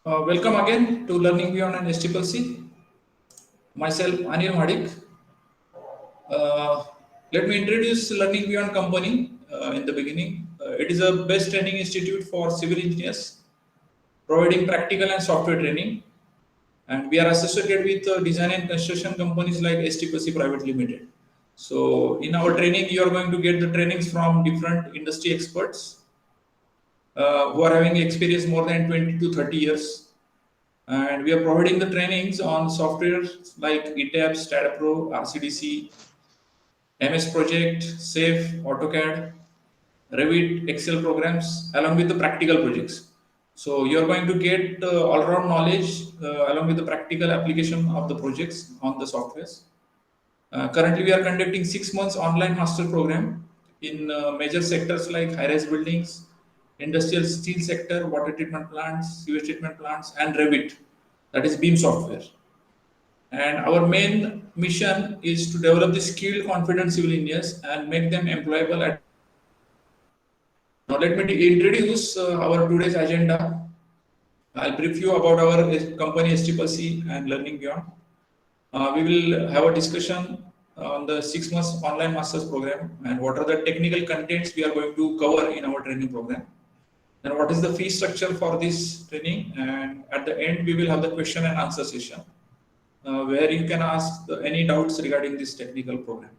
Welcome again to Learning Beyond and STCC. Myself, Anil Madik. Uh, Let me introduce Learning Beyond company in the beginning. It is a best training institute for civil engineers, providing practical and software training. And we are associated with design and construction companies like STCC Pvt Limited. So, in our training, you are going to get the trainings from different industry experts who are having experience more than 20 to 30 years. And we are providing the trainings on software like ETAB, STAAD Pro, RCDC, MS Project, Safe, Autocad, Revit, Excel programs, along with the practical projects. So you are going to get all-round knowledge along with the practical application of the projects on the softwares. Currently, we are conducting 6 months online master program in major sectors like high-rise buildings, industrial steel sector, water treatment plants, sewage treatment plants, and Revit, that is BIM software. And our main mission is to develop the skilled, confident civil engineers and make them employable. Now, let me introduce our today's agenda. I'll brief you about our company STCC and Learning Beyond. We will have a discussion on the 6 months online masters program and what are the technical contents we are going to cover in our training program. And what is the fee structure for this training? And at the end, we will have the question and answer session where you can ask any doubts regarding this technical program.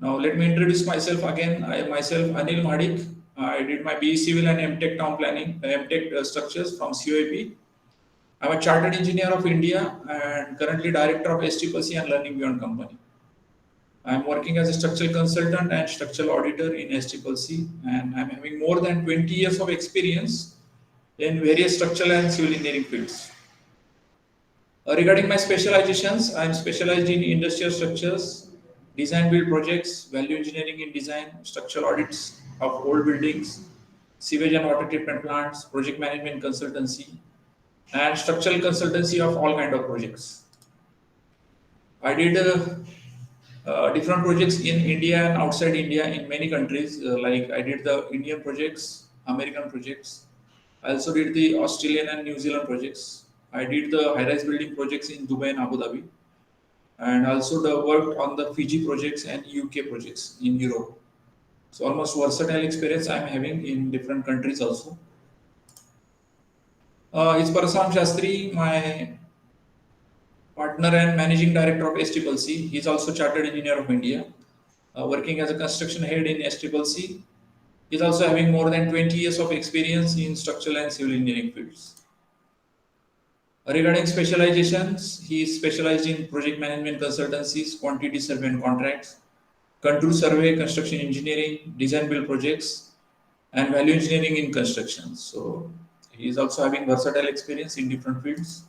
Now, let me introduce myself again. I myself, Anil Madik. I did my BE Civil and MTech Town Planning, MTech Structures from COAP. I'm a Chartered Engineer of India and currently Director of STCC and Learning Beyond company. I'm working as a structural consultant and structural auditor in STCC, and I'm having more than 20 years of experience in various structural and civil engineering fields. Regarding my specializations, I'm specialized in industrial structures, design build projects, value engineering in design, structural audits of old buildings, sewage and water treatment plants, project management consultancy, and structural consultancy of all kind of projects. I did different projects in India and outside India in many countries. Like I did the Indian projects, American projects. I also did the Australian and New Zealand projects. I did the high-rise building projects in Dubai and Abu Dhabi, and also worked on the Fiji projects and UK projects in Europe. So almost versatile experience I'm having in different countries also. It's Parasam Shastri, my partner and managing director of STCC. He's also Chartered Engineer of India, working as a construction head in STCC. He's also having more than 20 years of experience in structural and civil engineering fields. Regarding specializations, he is specialized in project management consultancies, quantity survey and contracts, contour survey, construction engineering, design build projects, and value engineering in construction. So he is also having versatile experience in different fields.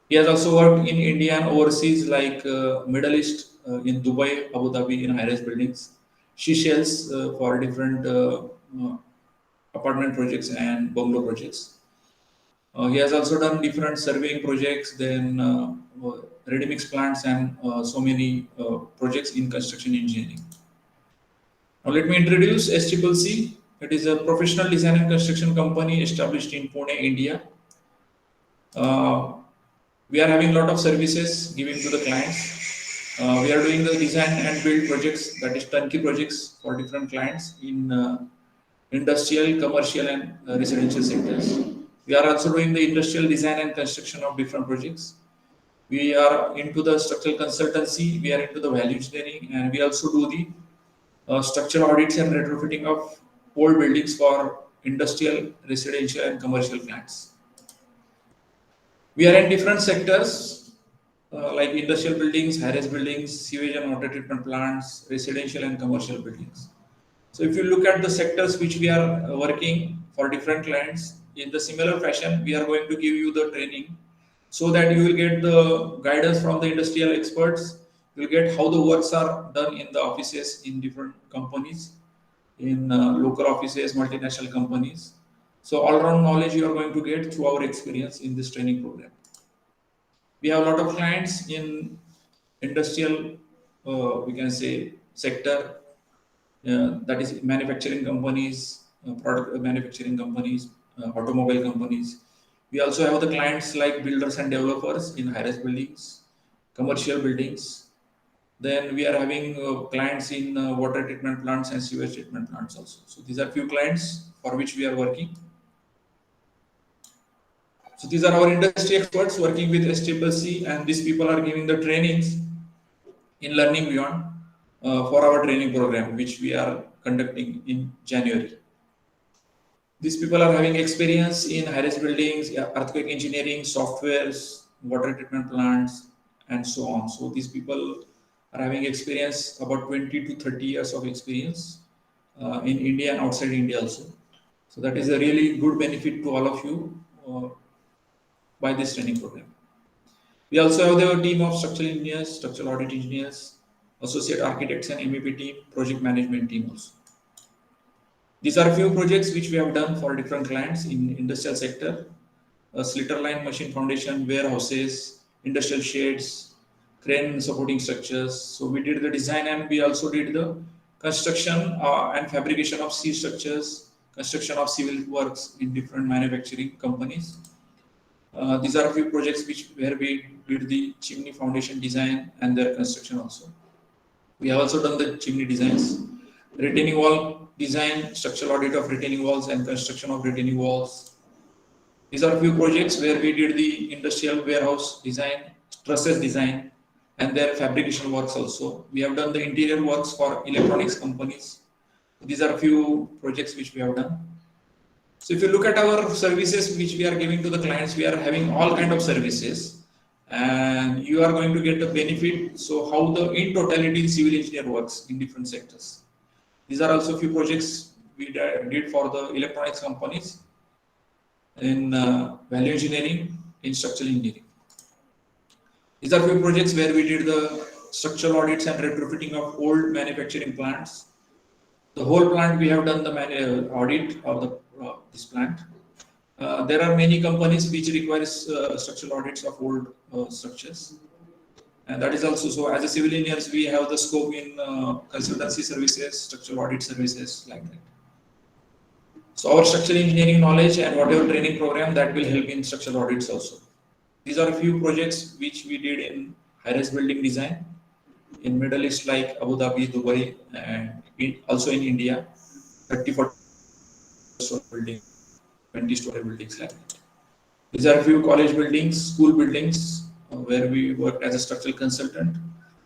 He has also worked in India and overseas like Middle East, in Dubai, Abu Dhabi in high-rise buildings, Seychelles for different apartment projects and bungalow projects. He has also done different surveying projects, then ready-mix plants and so many projects in construction engineering. Now let me introduce SCCC. It is a professional design and construction company established in Pune, India. We are having a lot of services giving to the clients. We are doing the design and build projects, that is turnkey projects for different clients in industrial, commercial and residential sectors. We are also doing the industrial design and construction of different projects. We are into the structural consultancy, we are into the value engineering, and we also do the structural audits and retrofitting of old buildings for industrial, residential and commercial clients. We are in different sectors like industrial buildings, high-rise buildings, sewage and water treatment plants, residential and commercial buildings. So if you look at the sectors which we are working for different clients, in the similar fashion, we are going to give you the training so that you will get the guidance from the industrial experts. You will get how the works are done in the offices in different companies, in local offices, multinational companies. So all-round knowledge you are going to get through our experience in this training program. We have a lot of clients in industrial, we can say, sector, that is manufacturing companies, product manufacturing companies, automobile companies. We also have the clients like builders and developers in high-rise buildings, commercial buildings. Then we are having clients in water treatment plants and sewage treatment plants also. So these are few clients for which we are working. So these are our industry experts working with SCCC, and these people are giving the trainings in Learning Beyond for our training program, which we are conducting in January. These people are having experience in high-rise buildings, earthquake engineering, softwares, water treatment plants, and so on. So these people are having experience, about 20 to 30 years of experience in India and outside India also. So that is a really good benefit to all of you by this training program. We also have the team of structural engineers, structural audit engineers, associate architects and MEP team, project management team also. These are a few projects which we have done for different clients in industrial sector, slitter line machine foundation, warehouses, industrial sheds, crane supporting structures. So we did the design and we also did the construction and fabrication of steel structures, construction of civil works in different manufacturing companies. These are a few projects where we did the chimney foundation design and their construction also. We have also done the chimney designs, retaining wall design, structural audit of retaining walls and construction of retaining walls. These are a few projects where we did the industrial warehouse design, trusses design, and their fabrication works also. We have done the interior works for electronics companies. These are a few projects which we have done. So if you look at our services which we are giving to the clients, we are having all kind of services, and you are going to get the benefit. So how the in totality civil engineer works in different sectors. These are also few projects we did for the electronics companies in value engineering, in structural engineering. These are few projects where we did the structural audits and retrofitting of old manufacturing plants. The whole plant we have done the audit of the this plant. There are many companies which requires structural audits of old structures, and that is also so. As a civil engineers, we have the scope in consultancy services, structural audit services like that. So our structural engineering knowledge and whatever training program that will help in structural audits also. These are a few projects which we did in high-rise building design in Middle East like Abu Dhabi, Dubai, and also in India, 30-40 story building, 20-story buildings like that. These are a few college buildings, school buildings, where we worked as a structural consultant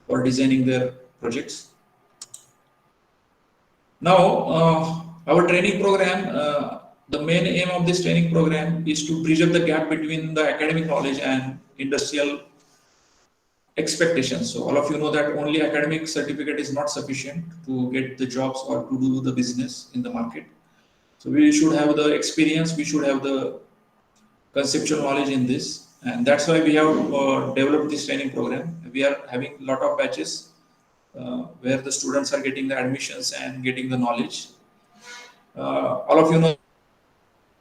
for designing their projects. Now, our training program, the main aim of this training program is to bridge up the gap between the academic knowledge and industrial expectations. So all of you know that only academic certificate is not sufficient to get the jobs or to do the business in the market. So we should have the experience, we should have the conceptual knowledge in this, and that's why we have developed this training program. We are having a lot of batches where the students are getting the admissions and getting the knowledge. All of you know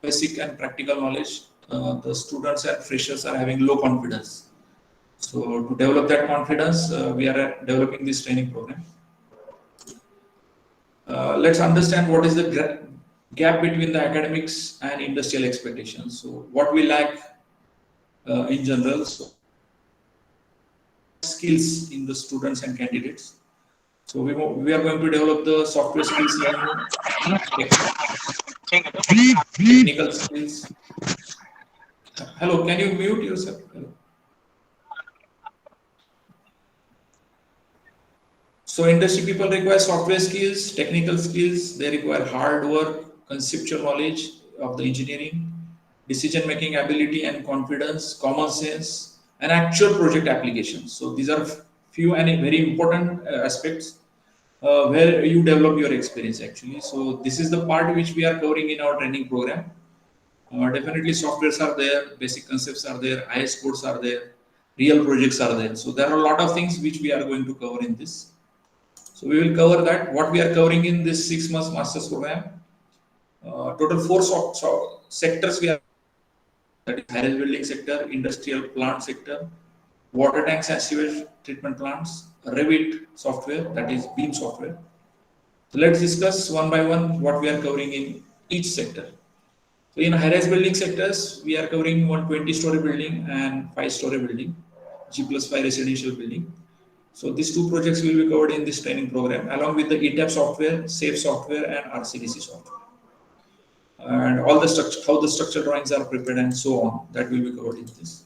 basic and practical knowledge. The students and freshers are having low confidence. So to develop that confidence, we are developing this training program. Let's understand what is the gap between the academics and industrial expectations. So what we lack in general, so skills in the students and candidates. So we are going to develop the software skills in technical skills. Hello, can you mute yourself? Hello. So industry people require software skills, technical skills, they require hard work, conceptual knowledge of the engineering, decision-making ability and confidence, common sense, and actual project applications. So these are few and very important aspects where you develop your experience actually. So this is the part which we are covering in our training program. Definitely softwares are there, basic concepts are there, IS codes are there, real projects are there. So there are a lot of things which we are going to cover in this. So we will cover that. What we are covering in this 6 months master's program, total 4 sectors we are, that is high-rise building sector, industrial plant sector, water tanks and sewage treatment plants, Revit software, that is BIM software. So let's discuss one by one what we are covering in each sector. So in high-rise building sectors, we are covering 120-story building and 5-story building, G+5 residential building. So these two projects will be covered in this training program, along with the ETAB software, SAFE software, and RCDC software. And all the structure, how the structural drawings are prepared, and so on, that will be covered in this.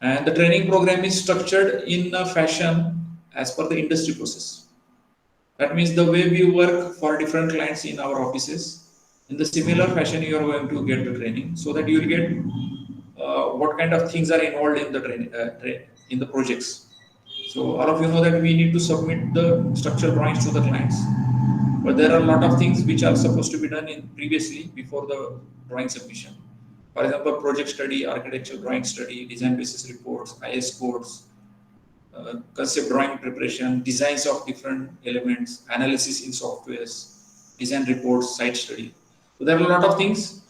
And the training program is structured in a fashion as per the industry process. That means the way we work for different clients in our offices, in the similar fashion you are going to get the training, so that you will get what kind of things are involved in the training in the projects. So all of you know that we need to submit the structural drawings to the clients, but there are a lot of things which are supposed to be done in previously before the drawing submission. For example, project study, architectural drawing study, design basis reports, IS codes, concept drawing preparation, designs of different elements, analysis in softwares, design reports, site study. So there are a lot of things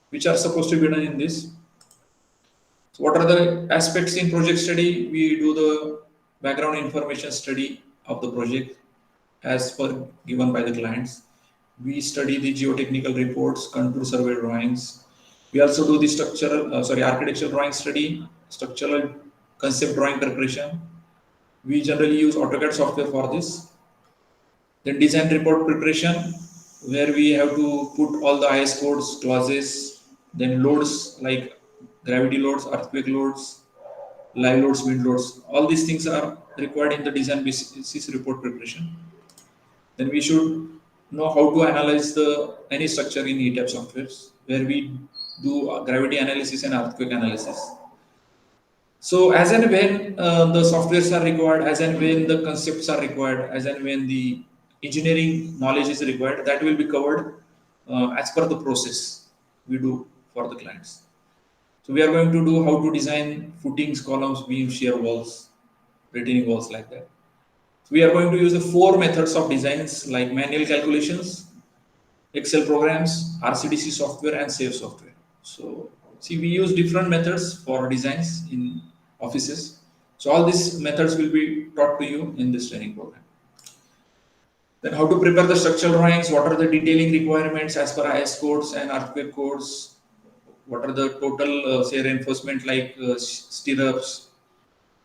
which are supposed to be done in this. So what are the aspects in project study? We do the background information study of the project as per given by the clients. We study the geotechnical reports, contour survey drawings. We also do the architectural drawing study, structural concept drawing preparation. We generally use Autocad software for this. Then design report preparation, where we have to put all the IS codes, clauses, then loads like gravity loads, earthquake loads, live loads, wind loads. All these things are required in the design basis report preparation. Then we should know how to analyze any structure in ETAB softwares, where we do gravity analysis and earthquake analysis. So as and when the softwares are required, as and when the concepts are required, as and when the engineering knowledge is required, that will be covered as per the process we do for the clients. So we are going to do how to design footings, columns, beams, shear walls, retaining walls, like that. So we are going to use the 4 methods of designs, like manual calculations, Excel programs, RCDC software, and SAFE software. So see, we use different methods for designs in offices. So all these methods will be taught to you in this training program. Then how to prepare the structural drawings, what are the detailing requirements as per IS codes and earthquake codes, what are the total say reinforcement like stirrups,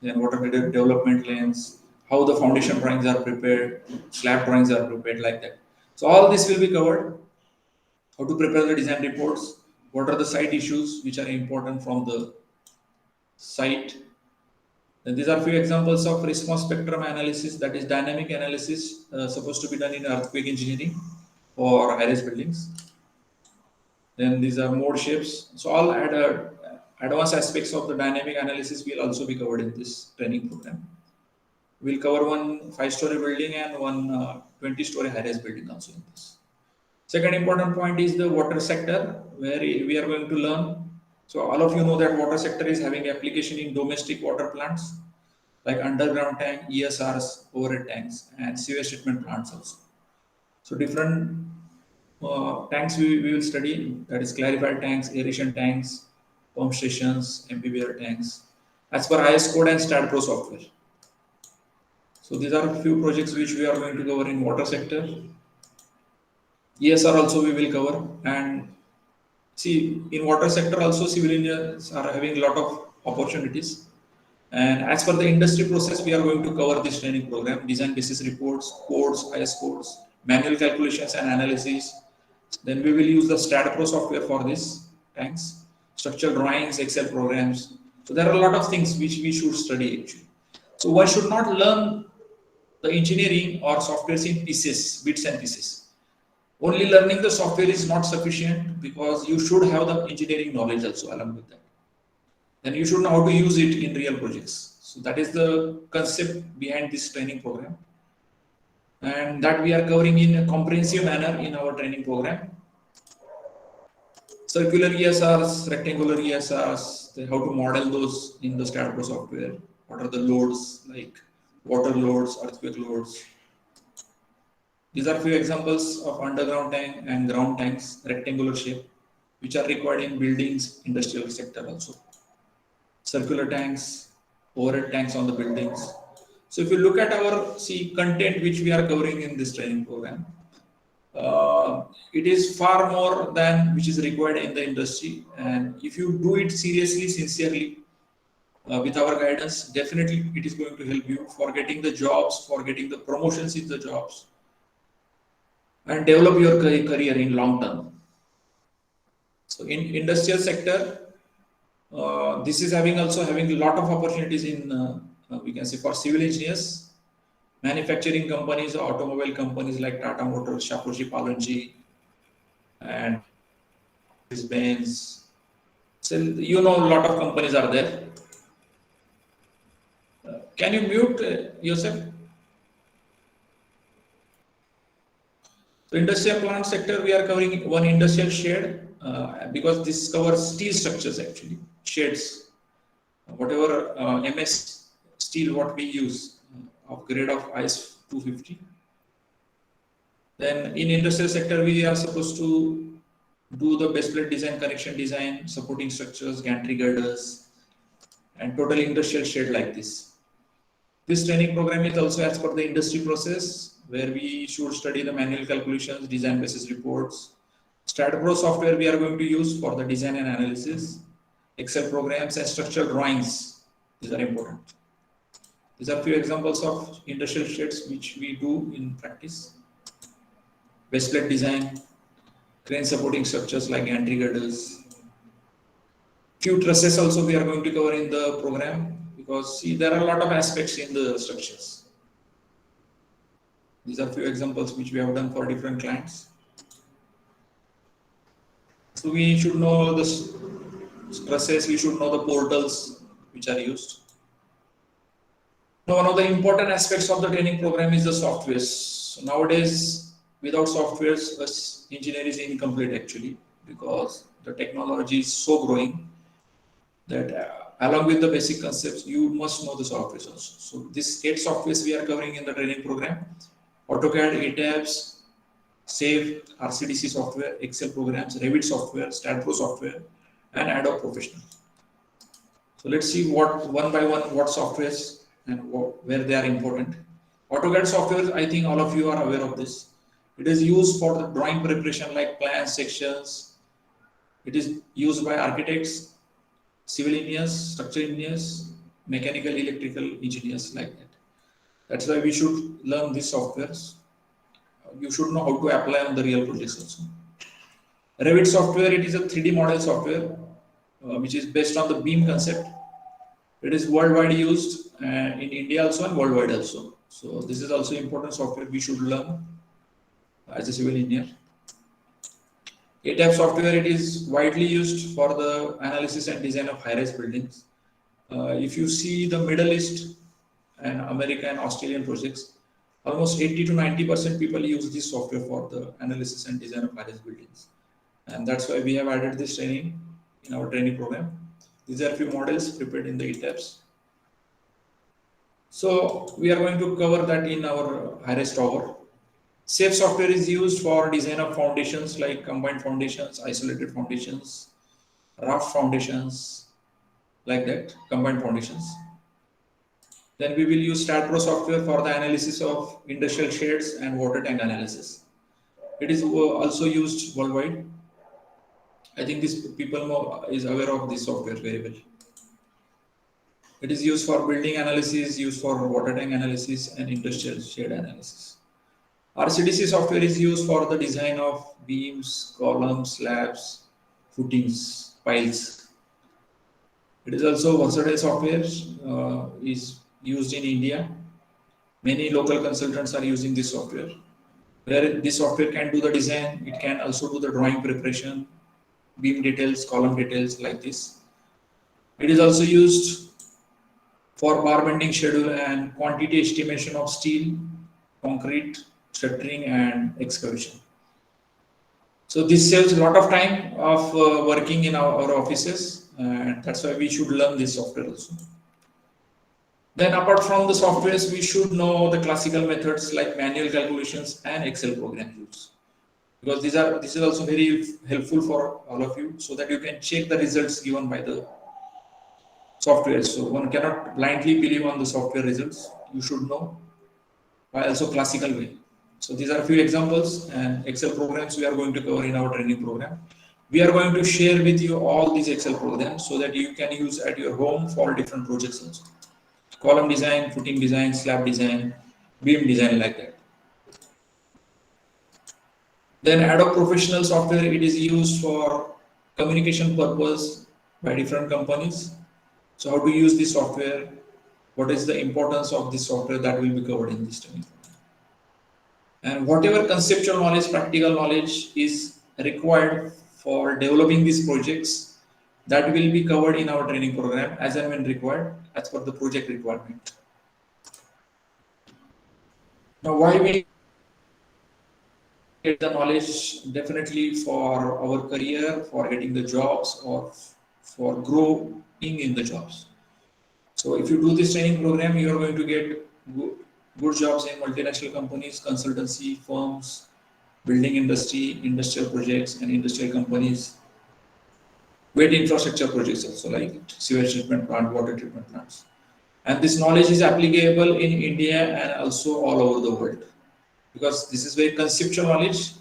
then what are the development lanes, how the foundation drawings are prepared, slab drawings are prepared, like that. So all this will be covered. How to prepare the design reports, what are the site issues which are important from the site. Then these are few examples of response spectrum analysis, that is dynamic analysis supposed to be done in earthquake engineering for high-rise buildings. Then these are mode shapes. So all advanced aspects of the dynamic analysis will also be covered in this training program. We'll cover one 5-story building and one 20-story high-rise building also in this. Second important point is the water sector, where we are going to learn. So all of you know that water sector is having application in domestic water plants like underground tank, ESRs, overhead tanks, and sewage treatment plants also. So different tanks we will study, that is clarified tanks, aeration tanks, pump stations, MPBR tanks, as per IS code and STAAD Pro software. So these are a few projects which we are going to cover in water sector. ESR also we will cover, and see, in water sector also civil engineers are having a lot of opportunities. And as per the industry process, we are going to cover this training program, design basis reports, codes, IS codes, manual calculations and analysis. Then we will use the STAAD Pro software for this tanks, structural drawings, Excel programs. So there are a lot of things which we should study actually. So one should not learn the engineering or software in pieces, bits and pieces. Only learning the software is not sufficient, because you should have the engineering knowledge also along with that. Then you should know how to use it in real projects. So that is the concept behind this training program, and that we are covering in a comprehensive manner in our training program. Circular ESRs, rectangular ESRs, how to model those in the STAAD Pro software. What are the loads like water loads, earthquake loads. These are few examples of underground tank and ground tanks, rectangular shape, which are required in buildings, industrial sector also. Circular tanks, overhead tanks on the buildings. So if you look at our content which we are covering in this training program, it is far more than which is required in the industry. And if you do it seriously, sincerely, with our guidance, definitely it is going to help you for getting the jobs, for getting the promotions in the jobs, and develop your career in long term. So in industrial sector, this is also having a lot of opportunities in, we can say, for civil engineers, manufacturing companies, automobile companies like Tata Motors, Shapoorji Pallonji, and Benz. So you know, a lot of companies are there. Can you mute yourself? So industrial plant sector, we are covering one industrial shed, because this covers steel structures actually, sheds, whatever MS steel what we use, of grade of IS 250. Then in industrial sector, we are supposed to do the base plate design, connection design, supporting structures, gantry girders, and total industrial shed like this. This training program is also as per the industry process, where we should study the manual calculations, design basis reports. STAAD software we are going to use for the design and analysis, Excel programs and structural drawings. These are important. These are few examples of industrial sheds which we do in practice. Base plate design, crane supporting structures like gantry girders. Few trusses also we are going to cover in the program, because see, there are a lot of aspects in the structures. These are few examples which we have done for different clients. So we should know the trusses, we should know the portals which are used. Now, one of the important aspects of the training program is the softwares. So nowadays, without softwares, us engineer is incomplete actually, because the technology is so growing that along with the basic concepts, you must know the softwares also. So these 8 softwares we are covering in the training program: Autocad, ETABs, Sewage, RCDC software, Excel programs, Revit software, STAAD software, and Adobe Professional. So let's see what one by one what softwares and where they are important. Autocad software, I think all of you are aware of this. It is used for the drawing preparation like plans, sections. It is used by architects, civil engineers, structural engineers, mechanical, electrical engineers like that. That's why we should learn these softwares. You should know how to apply on the real projects also. Revit software, it is a 3D model software, which is based on the beam concept. It is worldwide used in India also and worldwide also. So this is also important software we should learn as a civil engineer. ETAB software, it is widely used for the analysis and design of high-rise buildings. If you see the Middle East and American and Australian projects, almost 80 to 90% people use this software for the analysis and design of high-rise buildings. And that's why we have added this training in our training program. These are a few models prepared in the ETABs. So we are going to cover that in our high-rise tower. SAFE software is used for design of foundations like combined foundations, isolated foundations, raft foundations, like that, combined foundations. Then we will use STAAD software for the analysis of industrial sheds and water tank analysis. It is also used worldwide. I think these people is aware of this software very well. It is used for building analysis, used for water tank analysis and industrial shed analysis. RCDC software is used for the design of beams, columns, slabs, footings, piles. It is also versatile software, is used in India. Many local consultants are using this software. Where this software can do the design, it can also do the drawing preparation, beam details, column details like this. It is also used for bar bending schedule and quantity estimation of steel, concrete, shuttering and excavation. So this saves a lot of time of working in our offices, and that's why we should learn this software also. Then apart from the softwares, we should know the classical methods like manual calculations and Excel program use, because this is also very helpful for all of you, so that you can check the results given by the software. So one cannot blindly believe on the software results. You should know by also classical way. So these are a few examples and Excel programs we are going to cover in our training program. We are going to share with you all these Excel programs so that you can use at your home for different projects also. Column design, footing design, slab design, beam design, like that. Then Adobe Professional software, it is used for communication purpose by different companies. So how to use this software, what is the importance of this software, that will be covered in this training. And whatever conceptual knowledge, practical knowledge is required for developing these projects, that will be covered in our training program as and when required, as per the project requirement. Now, why we get the knowledge? Definitely for our career, for getting the jobs, or for growing in the jobs. So if you do this training program, you are going to get good jobs in multinational companies, consultancy firms, building industry, industrial projects and industrial companies, wet infrastructure projects also, like sewage treatment plant, water treatment plants. And this knowledge is applicable in India and also all over the world, because this is very conceptual knowledge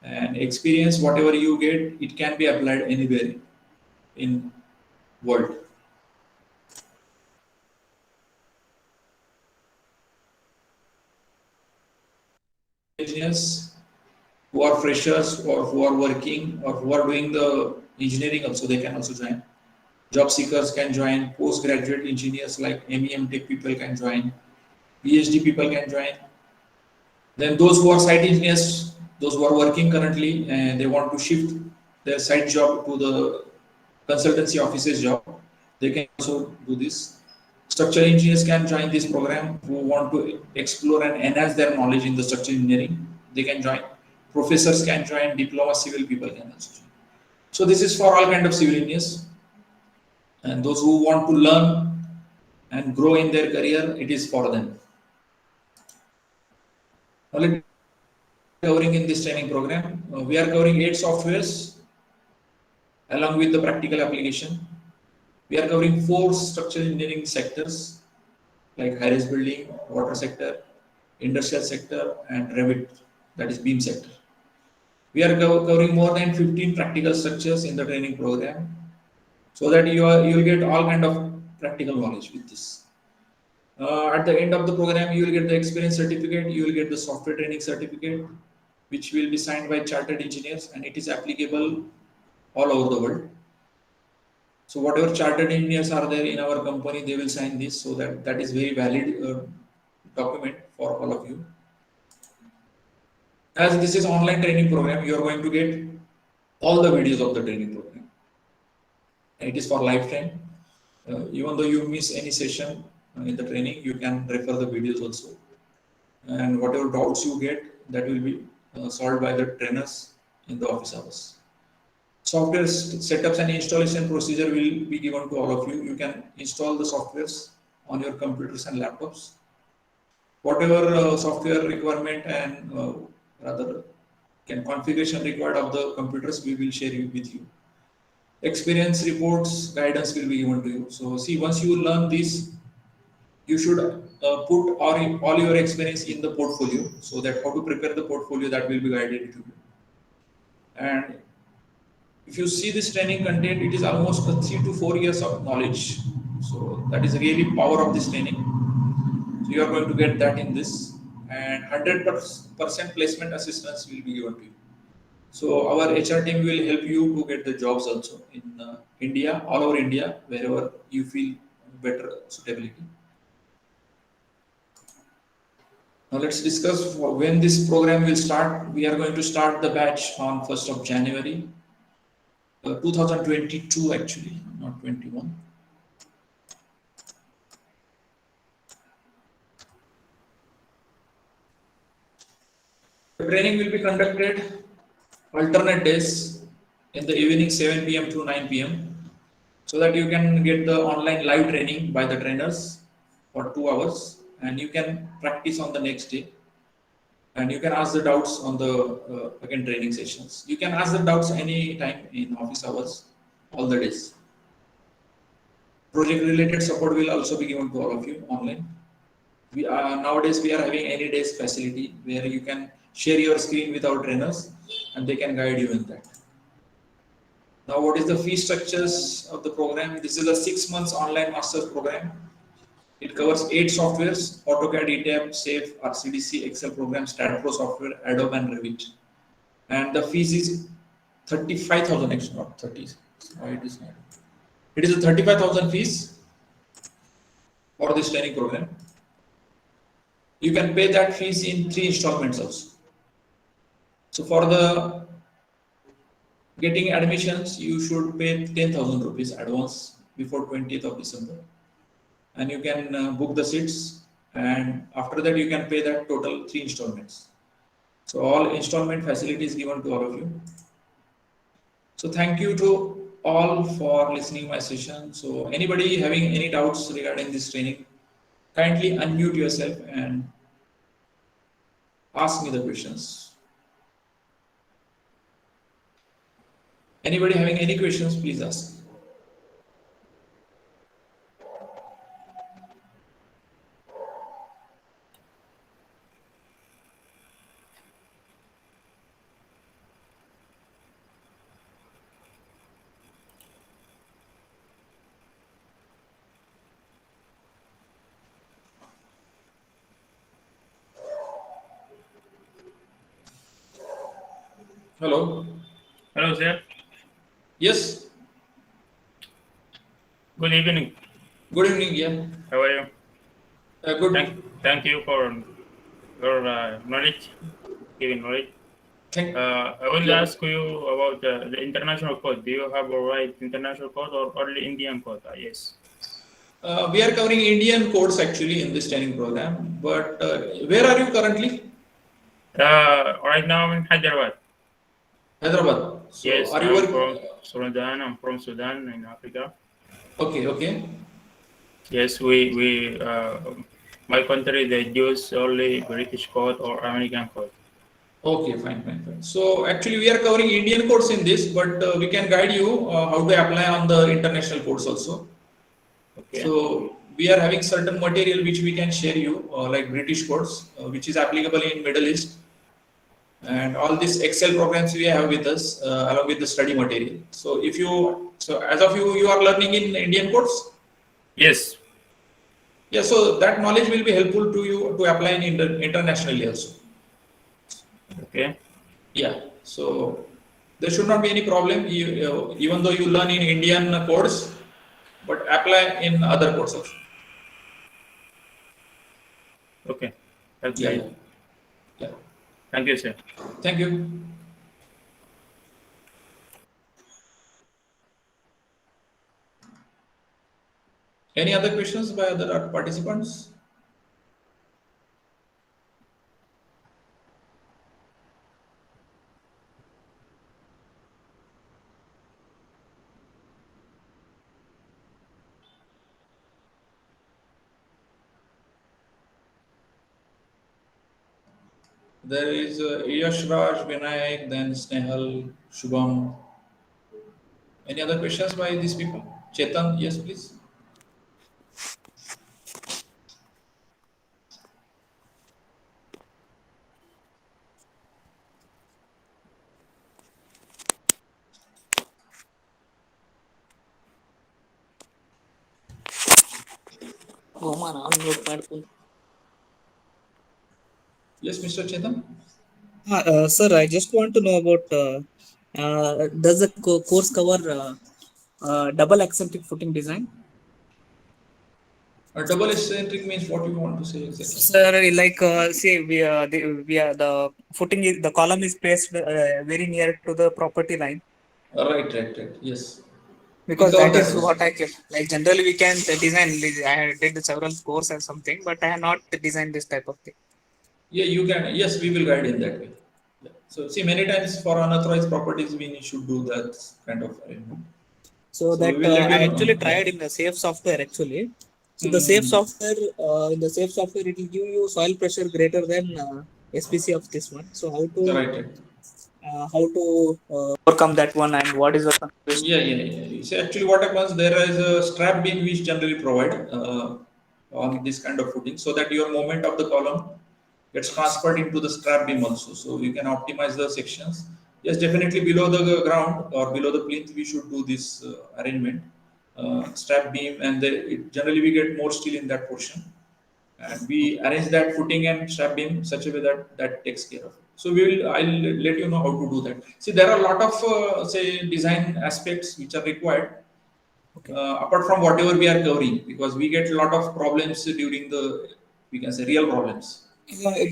and experience. Whatever you get, it can be applied anywhere in world. Engineers who are freshers or who are working or who are doing the engineering also, they can also join. Job seekers can join, postgraduate engineers like MEM Tech people can join, PhD people can join. Then those who are site engineers, those who are working currently and they want to shift their site job to the consultancy office's job, they can also do this. Structural engineers can join this program who want to explore and enhance their knowledge in the structural engineering. They can join. Professors can join, diploma civil people can also join. So this is for all kind of civil engineers. And those who want to learn and grow in their career, it is for them. Now, let me covering in this training program. We are covering 8 softwares along with the practical application. We are covering 4 structural engineering sectors like high-rise building, water sector, industrial sector, and Revit, that is beam sector. We are covering more than 15 practical structures in the training program, so that you will get all kind of practical knowledge with this. At the end of the program, you will get the experience certificate, you will get the software training certificate, which will be signed by chartered engineers, and it is applicable all over the world. So whatever chartered engineers are there in our company, they will sign this, so that is very valid document for all of you. As this is online training program, you are going to get all the videos of the training program. It is for lifetime. Even though you miss any session in the training, you can refer the videos also. And whatever doubts you get, that will be solved by the trainers in the office hours. Software setups and installation procedure will be given to all of you. You can install the softwares on your computers and laptops. Whatever software requirement and rather configuration required of the computers, we will share it with you. Experience reports, guidance will be given to you. So see, once you learn this, you should put all your experience in the portfolio, so that how to prepare the portfolio, that will be guided to you. And if you see this training content, it is almost 3 to 4 years of knowledge. So that is really power of this training. So you are going to get that in this, and 100% placement assistance will be given to you. So our HR team will help you to get the jobs also in India, all over India, wherever you feel better suitability. Now let's discuss when this program will start. We are going to start the batch on 1st of January 2022, actually, not 21. The training will be conducted alternate days in the evening 7 p.m. to 9 p.m. so that you can get the online live training by the trainers for 2 hours, and you can practice on the next day, and you can ask the doubts on the again training sessions. You can ask the doubts any time in office hours, all the days. Project related support will also be given to all of you online. Nowadays we are having any days facility where you can share your screen with our trainers and they can guide you in that. Now, what is the fee structures of the program? This is a 6 months online master's program. It covers 8 softwares: AutoCAD, ETAB, SAFE, RCDC, Excel program, STAAD Pro software, Adobe, and Revit. And the fees is 35,000 extra, not 30. Why it is not? It is a 35,000 fees for this training program. You can pay that fees in 3 installments also. So for the getting admissions, you should pay 10,000 rupees advance before 20th of December. And you can book the seats, and after that you can pay that total 3 installments. So all installment facilities given to all of you. So thank you to all for listening my session. So anybody having any doubts regarding this training, kindly unmute yourself and ask me the questions. Anybody having any questions, please ask. Hello. Hello, sir. Yes. Good evening. Good evening. Yeah. How are you? Good. Thank you for your knowledge, giving knowledge. I will ask you about the international code. Do you have a right international code or only Indian code? Yes. We are covering Indian codes actually in this training program. But where are you currently? Right now I'm in Hyderabad. Hyderabad. So yes, are you from Sudan. I'm from Sudan in Africa. Okay. Yes, my country they use only British code or American code. Okay, fine. So actually we are covering Indian codes in this, but we can guide you how to apply on the international codes also. Okay. So we are having certain material which we can share you, like British codes, which is applicable in Middle East. And all these Excel programs we have with us along with the study material. So as of you are learning in Indian codes? Yes. Yeah, so that knowledge will be helpful to you to apply in internationally also. Okay. Yeah, so there should not be any problem even though you learn in Indian codes, but apply in other codes also. Okay, that's Yeah. great. Yeah. Thank you, sir. Thank you. Any other questions by other participants? There is Yash Raj, Vinayak, then Snehal, Shubham. Any other questions by these people? Chetan, yes, please. Yes, Mr. Chetan. Sir, I just want to know about does the course cover double eccentric footing design? Double eccentric means what you want to say exactly? Sir, like see, the footing is the column is placed very near to the property line. Right. Yes. Because that is what I can like. Generally, we can design. I did several course or something, but I have not designed this type of thing. Yeah, you can. Yes, we will guide in that way. Yeah. So see, many times for unauthorized properties, we should do that kind of arrangement. So that I actually tried in the SAFE software actually. So the SAFE software, in the SAFE software, it will give you soil pressure greater than SPC of this one. So how to overcome that one and what is the Yeah. See, actually, what happens, there is a strap beam which generally provide on this kind of footing, so that your moment of the column gets transferred into the strap beam also. So you can optimize the sections. Yes, definitely below the ground or below the plinth, we should do this arrangement, strap beam, and generally we get more steel in that portion. And we arrange that footing and strap beam such a way that that takes care of it. So I'll let you know how to do that. See, there are a lot of say design aspects which are required, apart from whatever we are covering, because we get a lot of problems during the, we can say, real problems.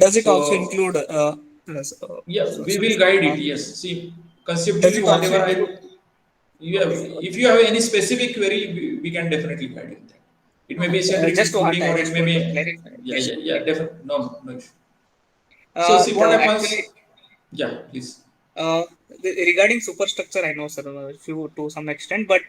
Does it So, also include? Yeah, we will guide it. Yes, see, conceptually, whatever if you have any specific query, we can definitely guide you. It may be centric Just what footing, I or it just may want be, to clarify. yeah, definitely, no issue. So, see what happens. Actually, Yeah, please. uh, regarding superstructure, I know, sir, few to some extent, but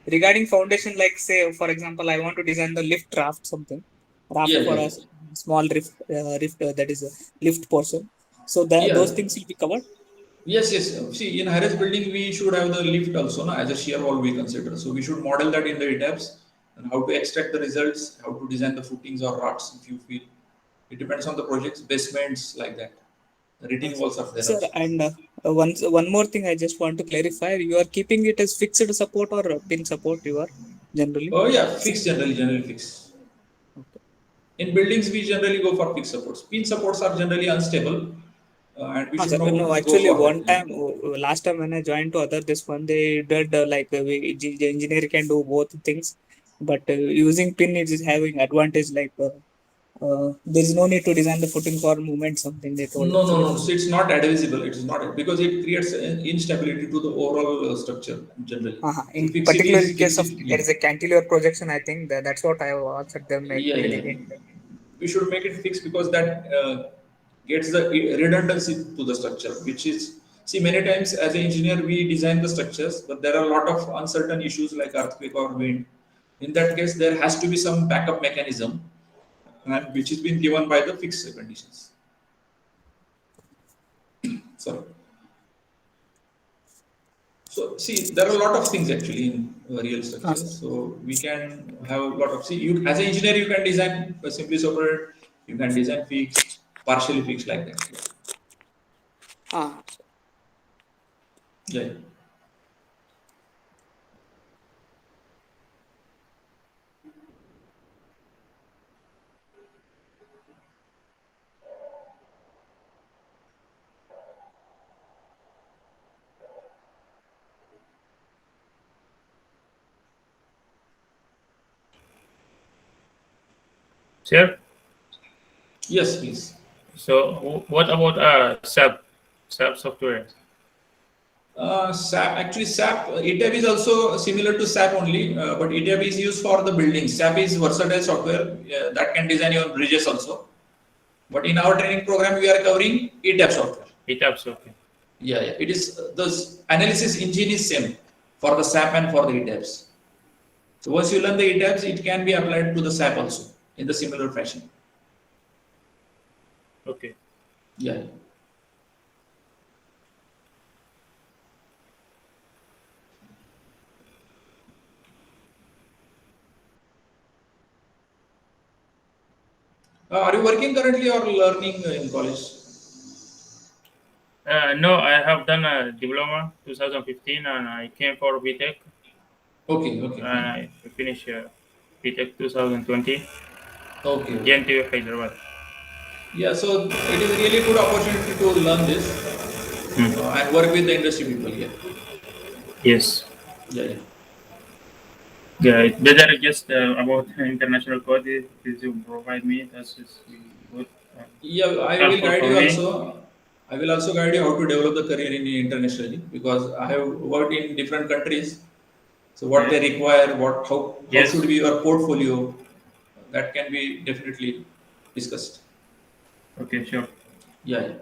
regarding foundation, like say, for example, I want to design the lift raft, something raft Yeah, for yeah, a small rift that is a lift portion. So that yeah. those things will be covered. Yes. See, in high-rise building, we should have the lift also, no, as a shear wall we consider. So we should model that in the ETABs, and how to extract the results, how to design the footings or rods if you feel. It depends on the projects, basements like that. The retaining walls are there Sir, also. and one more thing I just want to clarify: you are keeping it as fixed support or pin support? You are generally. Oh yeah, fixed generally fixed. Okay. In buildings, we generally go for fixed supports. Pin supports are generally unstable, and we should Sir, no, go actually, for one that. Yeah. time, last time when I joined to other this one, they did the engineer can do both things, but using pin is having advantage. There is no need to design the footing for movement. Something they told actually. No. So it's not adhesible. It is not, because it creates an instability to the overall structure generally. In So particular, in case fixed of it, there yeah. is a cantilever projection, I think that's what I have asked them. Yeah. We should make it fixed, because that gets the redundancy to the structure, which is, see, many times as an engineer we design the structures, but there are a lot of uncertain issues like earthquake or wind. In that case, there has to be some backup mechanism, and which has been given by the fixed conditions. Sorry. So see, there are a lot of things actually in real structures. So we can have a lot of, see, you as an engineer you can design simply separate, you can design fixed, partially fixed like that. Ah, Yeah. Sir, Yes, please. so what about SAP software? SAP, actually SAP, ETAB is also similar to SAP only, but ETAB is used for the building. SAP is versatile software that can design your bridges also. But in our training program, we are covering ETAB software. ETAB software. Yeah. It is the analysis engine is same for the SAP and for the ETABs. So once you learn the ETABs, it can be applied to the SAP also in the similar fashion. Okay. Yeah. Are you working currently or learning in college? No, I have done a diploma 2015, and I came for BTech. Okay, And fine. I finished BTech 2020. Okay. JNTU Hyderabad. Yeah, so it is a really good opportunity to learn this and work with the industry people here. Yes. Yeah. Yeah, it's better just about international code is you provide me. That's just good. Yeah, I will Helpful guide for you me. also. I will also guide you how to develop the career in internationally, because I have worked in different countries. So what Yes. they require, how should Yes. be your portfolio, that can be definitely discussed. Okay, sure. Yeah.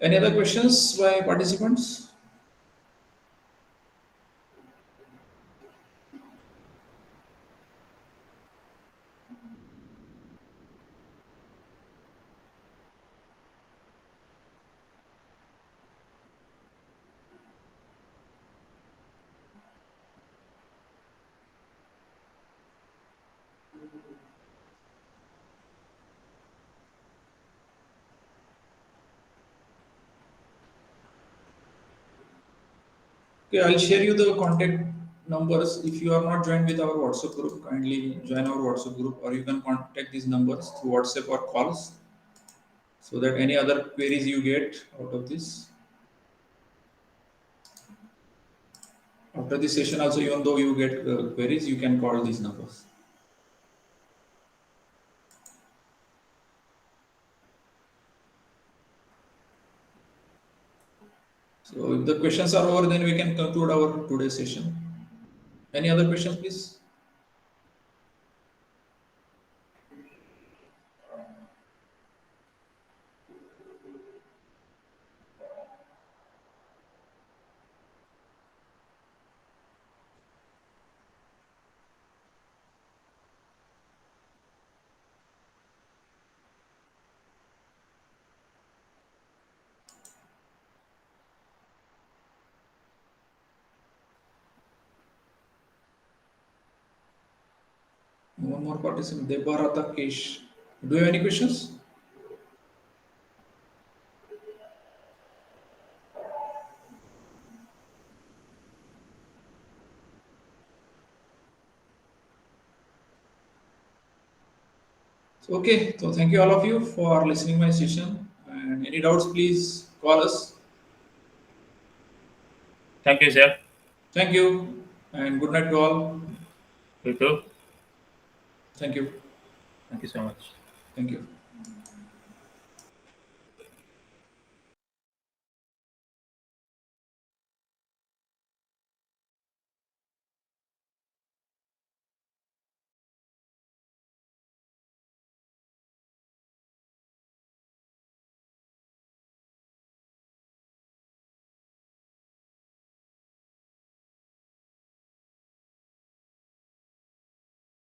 Any other questions by participants? Okay, I'll share you the contact numbers. If you are not joined with our WhatsApp group, kindly join our WhatsApp group, or you can contact these numbers through WhatsApp or calls, so that any other queries you get out of this. After this session also, even though you get queries, you can call these numbers. So if the questions are over, then we can conclude our today's session. Any other questions, please? One more participant, Debarata Kesh. Do you have any questions? So, okay, so thank you all of you for listening my session. And any doubts, please call us. Thank you, sir. Thank you, and good night to all. You too. Thank you. Thank you so much. Thank you.